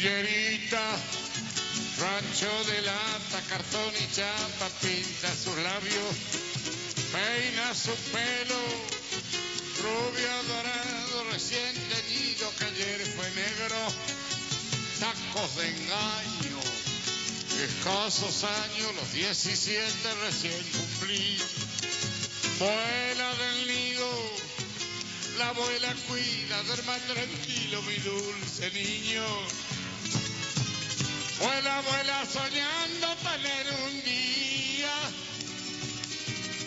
villerita, rancho de lata, cartón y chapa, pinta sus labios, peina su pelo, rubio dorado, recién teñido, que ayer fue negro, tacos de engaño, escasos años, los 17 recién cumplí, vuela del nido, la abuela cuida, duerma tranquilo mi dulce niño. Vuela, vuela soñando tener un día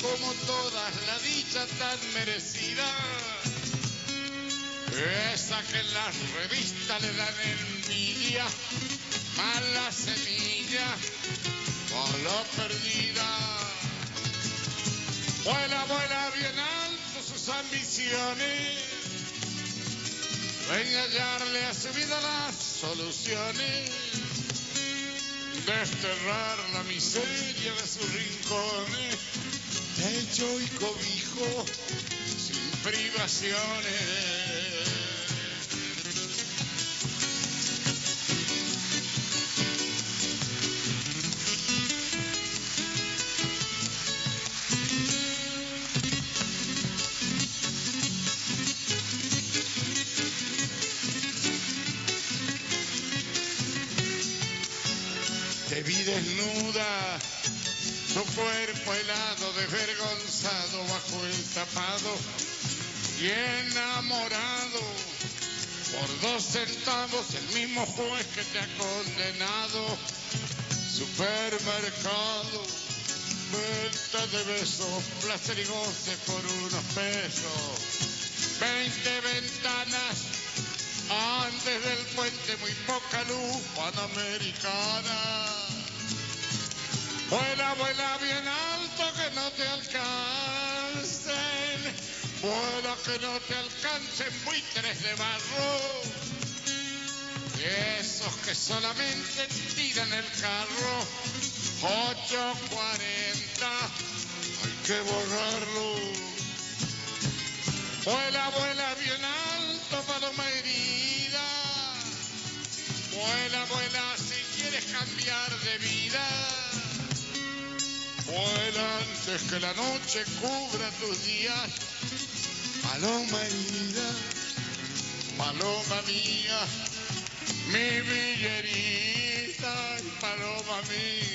como todas la dicha tan merecida. Esa que en las revistas le dan envidia, mala semilla, mala perdida. Vuela, vuela bien alto sus ambiciones, ven a hallarle a su vida las soluciones, desterrar la miseria de sus rincones, techo y cobijo sin privaciones. Te vi desnuda, tu cuerpo helado, desvergonzado bajo el tapado y enamorado. Por 2 centavos el mismo juez que te ha condenado. Supermercado, venta de besos, placer y goce por unos pesos. 20 ventanas, antes del puente muy poca luz panamericana. Vuela, vuela bien alto que no te alcancen, vuela que no te alcancen buitres de barro, esos que solamente tiran el carro. 8:40, hay que borrarlo. Vuela, vuela bien alto paloma herida, vuela, vuela si quieres cambiar de vida. Vuela antes que la noche cubra tus días, paloma herida, paloma mía, mi villerita y paloma mía.